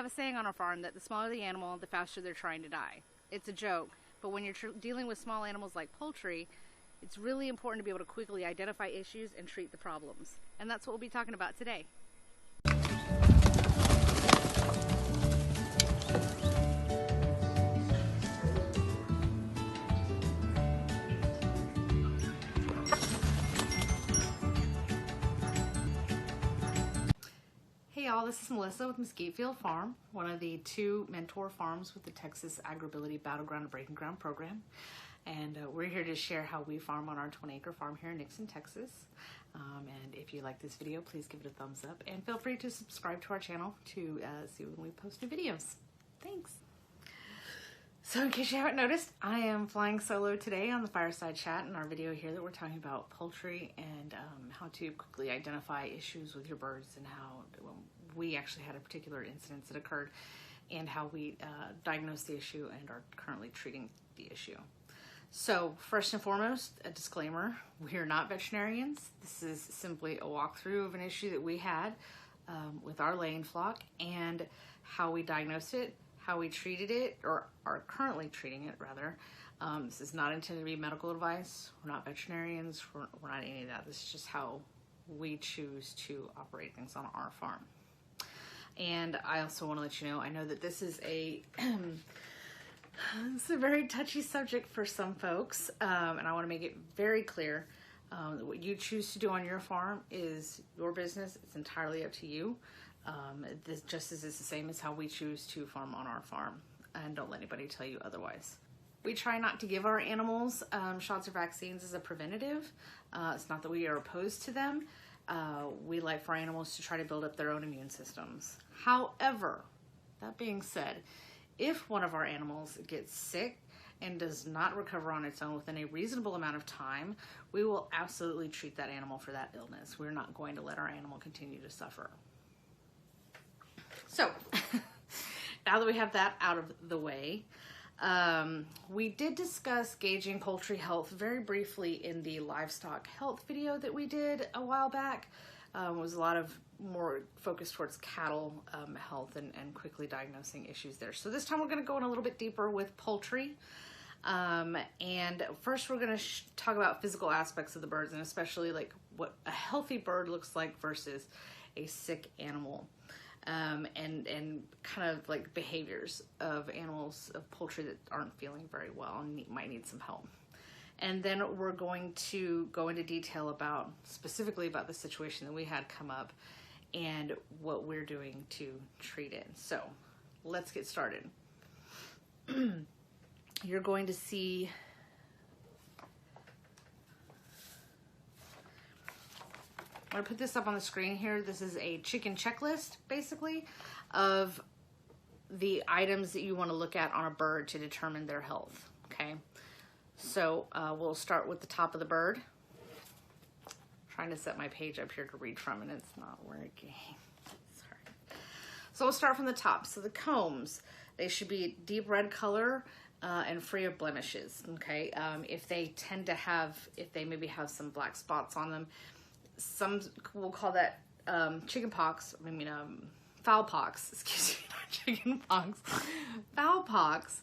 have a saying on our farm that the smaller the animal, the faster they're trying to die. It's a joke, but when you're dealing with small animals like poultry, it's really important to be able to quickly identify issues and treat the problems. And that's what we'll be talking about today. Hey y'all, this is Melissa with Mesquite Field Farm, one of the 2 mentor farms with the Texas Agribility Battleground and Breaking Ground program. And we're here to share how we farm on our 20-acre farm here in Nixon, Texas. And if you like this video, please give it a thumbs up and feel free to subscribe to our channel to see when we post new videos. Thanks. So in case you haven't noticed, I am flying solo today on the Fireside Chat in our video here that we're talking about poultry and how to quickly identify issues with your birds and how we actually had a particular incident that occurred and how we diagnosed the issue and are currently treating the issue. So first and foremost, a disclaimer, we are not veterinarians. This is simply a walkthrough of an issue that we had with our laying flock and how we diagnosed it, how we treated it, or are currently treating it rather. This is not intended to be medical advice. We're not veterinarians. We're not any of that. This is just how we choose to operate things on our farm. And I also want to let you know, I know that this is it's a very touchy subject for some folks, and I want to make it very clear that what you choose to do on your farm is your business. It's entirely up to you. This just as it's the same as how we choose to farm on our farm, and don't let anybody tell you otherwise. We try not to give our animals shots or vaccines as a preventative. It's not that we are opposed to them. We like for our animals to try to build up their own immune systems. However, that being said, if one of our animals gets sick and does not recover on its own within a reasonable amount of time, we will absolutely treat that animal for that illness. We're not going to let our animal continue to suffer. So, now that we have that out of the way, we did discuss gauging poultry health very briefly in the livestock health video that we did a while back. It was a lot of more focused towards cattle health and quickly diagnosing issues there. So this time we're going to go in a little bit deeper with poultry. And first we're going to talk about physical aspects of the birds, and especially like what a healthy bird looks like versus a sick animal. And kind of like behaviors of animals, of poultry that aren't feeling very well and might need some help. And then we're going to go into detail specifically about the situation that we had come up and what we're doing to treat it. So let's get started. You're going to see I'm going to put this up on the screen here. This is a chicken checklist, basically, of the items that you want to look at on a bird to determine their health, okay? So we'll start with the top of the bird. I'm trying to set my page up here to read from, and it's not working. Sorry. So we'll start from the top. So the combs, they should be deep red color and free of blemishes, okay? If they maybe have some black spots on them, some will call that chicken pox, fowl pox, excuse me, not chicken pox, fowl pox,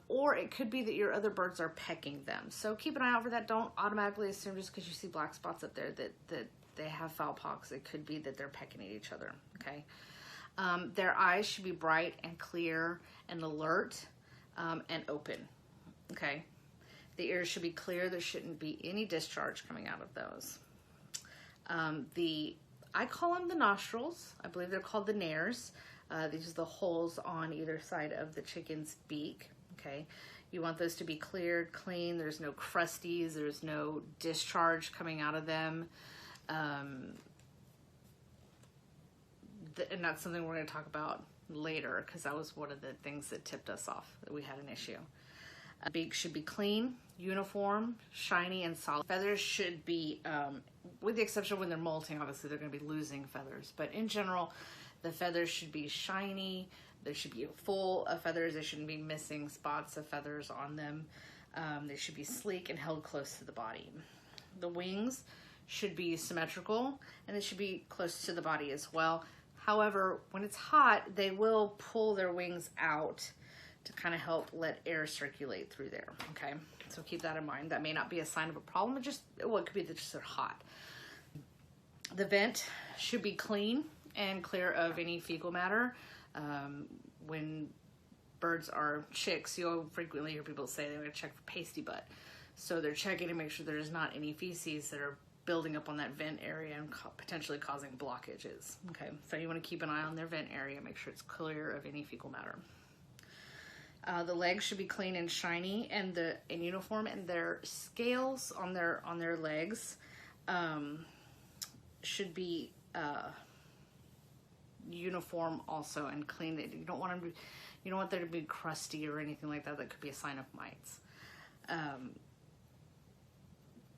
or it could be that your other birds are pecking them. So keep an eye out for that. Don't automatically assume just because you see black spots up there that they have fowl pox. It could be that they're pecking at each other, okay? Their eyes should be bright and clear and alert and open, okay? The ears should be clear. There shouldn't be any discharge coming out of those. I call them the nostrils. I believe they're called the nares. These are the holes on either side of the chicken's beak, okay? You want those to be cleared, clean. There's no crusties. There's no discharge coming out of them. And that's something we're going to talk about later because that was one of the things that tipped us off that we had an issue. A beak should be clean, uniform, shiny, and solid. Feathers should be, with the exception of when they're molting, obviously they're going to be losing feathers. But in general, the feathers should be shiny. They should be full of feathers. They shouldn't be missing spots of feathers on them. They should be sleek and held close to the body. The wings should be symmetrical, and they should be close to the body as well. However, when it's hot, they will pull their wings out to kind of help let air circulate through there, okay? So keep that in mind. That may not be a sign of a problem, well, it could be that just they're hot. The vent should be clean and clear of any fecal matter. When birds are chicks, you'll frequently hear people say they're gonna check for pasty butt. So they're checking to make sure there's not any feces that are building up on that vent area and potentially causing blockages. Okay, so you want to keep an eye on their vent area, make sure it's clear of any fecal matter. The legs should be clean and shiny and in uniform, and their scales on their legs should be uniform also and clean. You don't want there to be crusty or anything like that. That could be a sign of mites.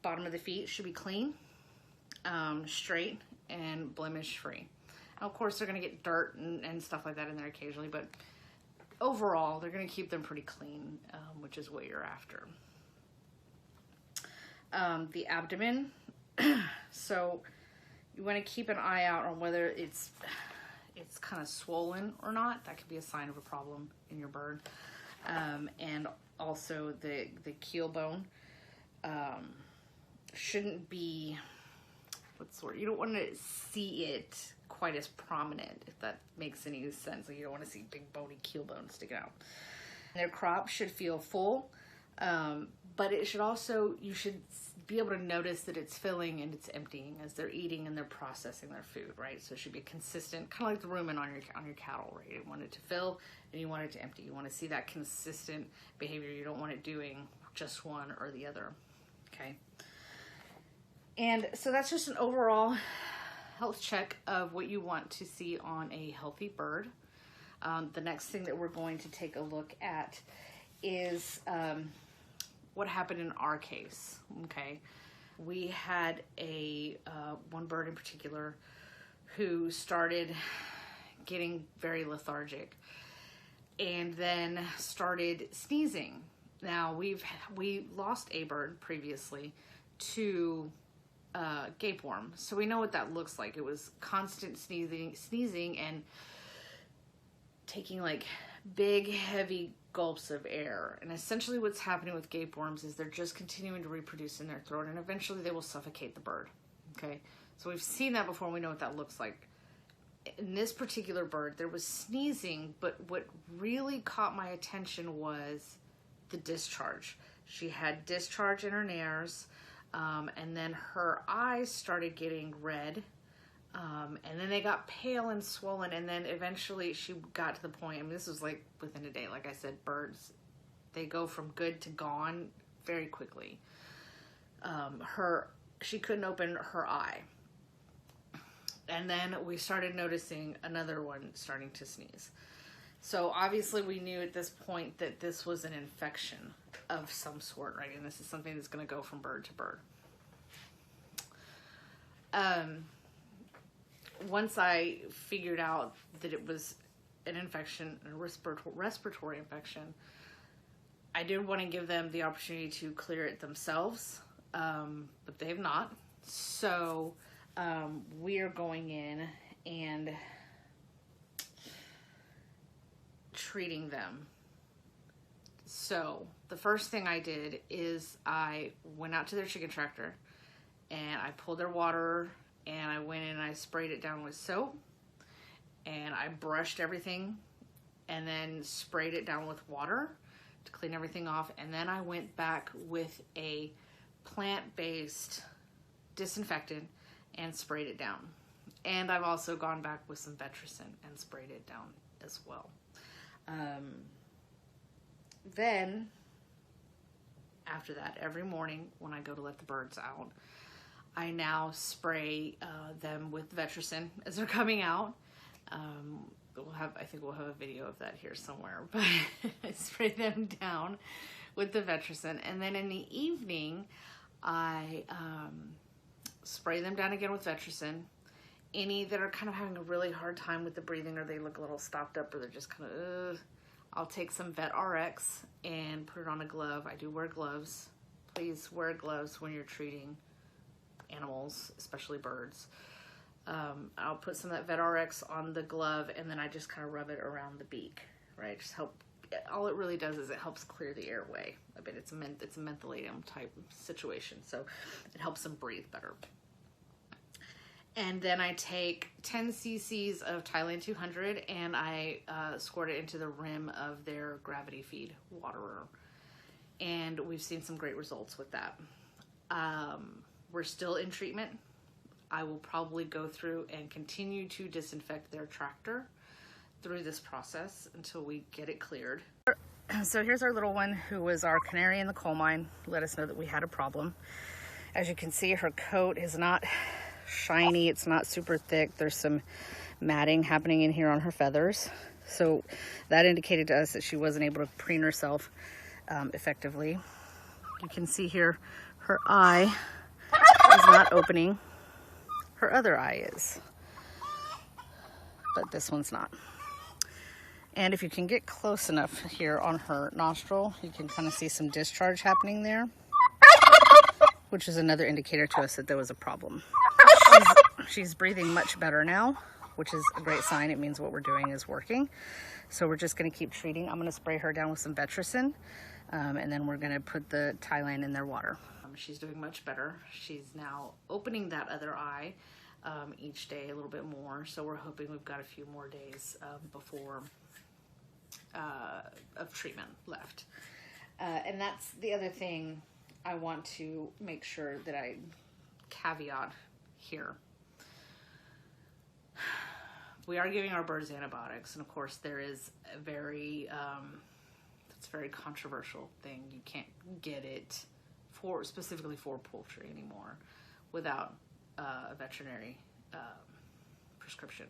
Bottom of the feet should be clean, straight, and blemish free. Of course, they're going to get dirt and stuff like that in there occasionally, but overall, they're going to keep them pretty clean, which is what you're after. The abdomen. So you want to keep an eye out on whether it's kind of swollen or not. That could be a sign of a problem in your bird. And also the keel bone shouldn't be, you don't want to see it quite as prominent, if that makes any sense. Like, you don't want to see big bony keel bones sticking out. Their crop should feel full, but it should also, you should be able to notice that it's filling and it's emptying as they're eating and they're processing their food, right? So it should be consistent, kind of like the rumen on your cattle, right? You want it to fill and you want it to empty. You want to see that consistent behavior. You don't want it doing just one or the other, okay? And so that's just an overall health check of what you want to see on a healthy bird. The next thing that we're going to take a look at is what happened in our case, okay? We had one bird in particular who started getting very lethargic and then started sneezing. Now, we lost a bird previously to gapeworm, so we know what that looks like. It was constant sneezing and taking like big heavy gulps of air. And essentially what's happening with gapeworms is they're just continuing to reproduce in their throat, and eventually they will suffocate the bird. Okay, so we've seen that before and we know what that looks like. In this particular bird, there was sneezing, but what really caught my attention was the discharge. She had discharge in her nares, and then her eyes started getting red, and then they got pale and swollen, and then eventually she got to the point, I mean, this was like within a day. Like I said, birds, they go from good to gone very quickly. She couldn't open her eye. And then we started noticing another one starting to sneeze. So obviously we knew at this point that this was an infection of some sort, right? And this is something that's going to go from bird to bird. Once I figured out that it was an infection, a respiratory infection, I did want to give them the opportunity to clear it themselves, but they have not. So we are going in and treating them. So the first thing I did is I went out to their chicken tractor and I pulled their water and I went in and I sprayed it down with soap and I brushed everything and then sprayed it down with water to clean everything off. And then I went back with a plant-based disinfectant and sprayed it down. And I've also gone back with some Vetricin and sprayed it down as well. Then, after that, every morning when I go to let the birds out, I now spray them with Vetricin as they're coming out. I think we'll have a video of that here somewhere, but I spray them down with the Vetricin. And then in the evening, I spray them down again with Vetricin. Any that are kind of having a really hard time with the breathing, or they look a little stopped up, or they're just kind of, I'll take some Vet RX and put it on a glove. I do wear gloves. Please wear gloves when you're treating animals, especially birds. I'll put some of that VetRx on the glove, and then I just kind of rub it around the beak, right? Just help. All it really does is it helps clear the airway a bit. It's a mentholatum type situation, so it helps them breathe better. And then I take 10 cc's of Thailand 200 and I squirt it into the rim of their gravity feed waterer. And we've seen some great results with that. We're still in treatment. I will probably go through and continue to disinfect their tractor through this process until we get it cleared. So here's our little one who was our canary in the coal mine. Let us know that we had a problem. As you can see, her coat is not shiny, it's not super thick. There's some matting happening in here on her feathers. So that indicated to us that she wasn't able to preen herself effectively. You can see here her eye is not opening. Her other eye is, but this one's not. And if you can get close enough here on her nostril, you can kind of see some discharge happening there, which is another indicator to us that there was a problem. She's breathing much better now, which is a great sign. It means what we're doing is working. So we're just going to keep treating. I'm going to spray her down with some Betricin, and then we're going to put the Thailand in their water. She's doing much better. She's now opening that other eye each day a little bit more. So we're hoping we've got a few more days before of treatment left. And that's the other thing I want to make sure that I caveat here. We are giving our birds antibiotics, and of course there is a very it's a very controversial thing. You can't get it specifically for poultry anymore without a veterinary prescription.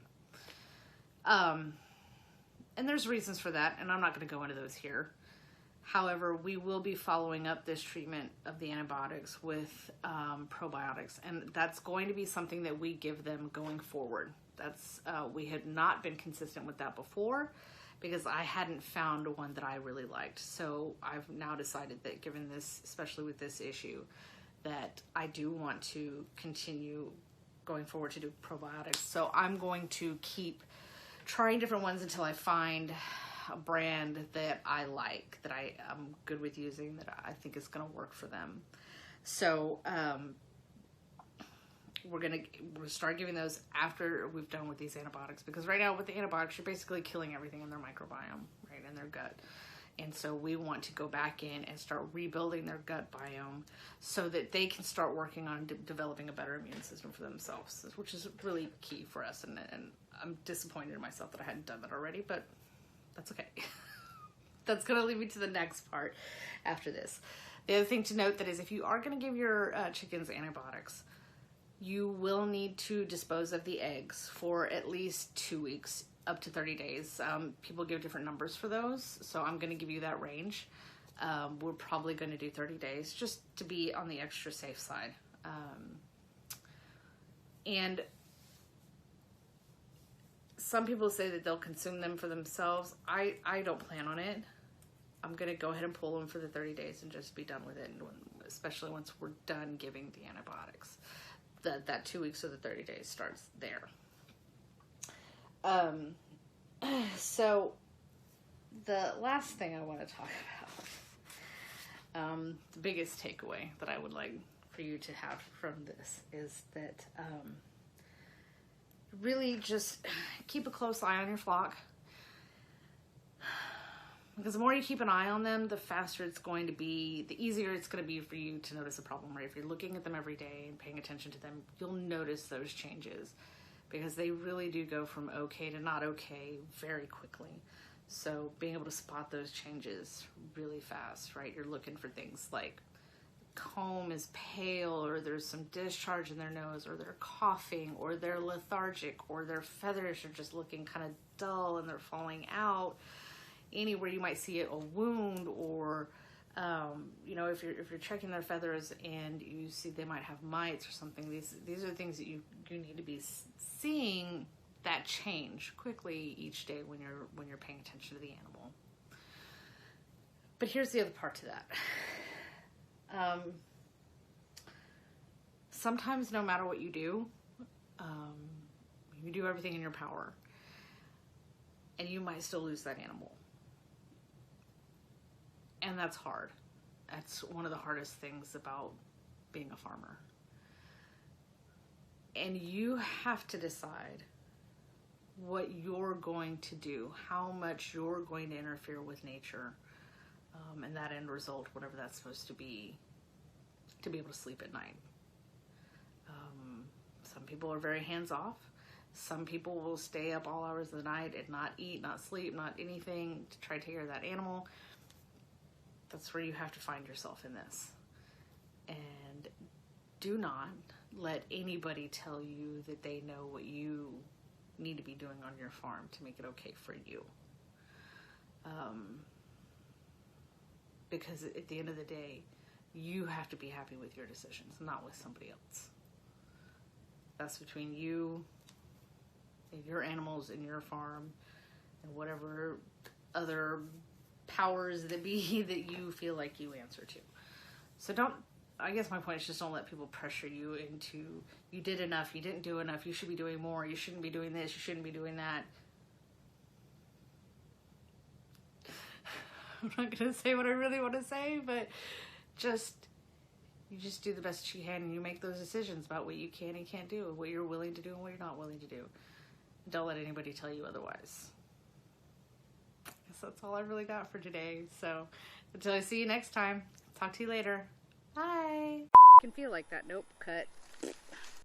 And there's reasons for that, and I'm not going to go into those here. However, we will be following up this treatment of the antibiotics with probiotics, and that's going to be something that we give them going forward. That's we had not been consistent with that before because I hadn't found one that I really liked. So I've now decided that given this, especially with this issue, that I do want to continue going forward to do probiotics. So I'm going to keep trying different ones until I find a brand that I like, that I'm good with using, that I think is going to work for them. So we're going to start giving those after we've done with these antibiotics, because right now with the antibiotics, you're basically killing everything in their microbiome, right, in their gut. And so we want to go back in and start rebuilding their gut biome so that they can start working on developing a better immune system for themselves, which is really key for us. And I'm disappointed in myself that I hadn't done that already, but that's okay. That's going to lead me to the next part after this. The other thing to note that is if you are going to give your chickens antibiotics, you will need to dispose of the eggs for at least 2 weeks, up to 30 days. People give different numbers for those, so I'm going to give you that range. We're probably going to do 30 days just to be on the extra safe side. And some people say that they'll consume them for themselves. I don't plan on it. I'm going to go ahead and pull them for the 30 days and just be done with it, and especially once we're done giving the antibiotics. That 2 weeks or the 30 days starts there. So the last thing I want to talk about, the biggest takeaway that I would like for you to have from this is that really just keep a close eye on your flock, because the more you keep an eye on them, the faster it's going to be, the easier it's going to be for you to notice a problem, right? If you're looking at them every day and paying attention to them, you'll notice those changes, because they really do go from okay to not okay very quickly. So being able to spot those changes really fast, right? You're looking for things like comb is pale, or there's some discharge in their nose, or they're coughing, or they're lethargic, or their feathers are just looking kind of dull and they're falling out. Anywhere you might see a wound, or you know, if you're checking their feathers and you see they might have mites or something, these are things that you need to be seeing that change quickly each day when you're paying attention to the animal. But here's the other part to that. Sometimes no matter what you do, You do everything in your power. And you might still lose that animal. And that's hard. That's one of the hardest things about being a farmer. And you have to decide what you're going to do, how much you're going to interfere with nature, and that end result, whatever that's supposed to be able to sleep at night. Some people are very hands-off. Some people will stay up all hours of the night and not eat, not sleep, not anything to try to take care of that animal. That's where you have to find yourself in this. And do not let anybody tell you that they know what you need to be doing on your farm to make it okay for you. Because at the end of the day, you have to be happy with your decisions, not with somebody else. That's between you and your animals and your farm and whatever other powers that be that you feel like you answer to. So I guess my point is just don't let people pressure you into, you did enough, you didn't do enough, you should be doing more, you shouldn't be doing this, you shouldn't be doing that. I'm not going to say what I really want to say, but you just do the best you can, and you make those decisions about what you can and can't do, what you're willing to do and what you're not willing to do. Don't let anybody tell you otherwise. I guess that's all I really got for today. So until I see you next time, talk to you later. Bye. Can feel like that. Nope, cut.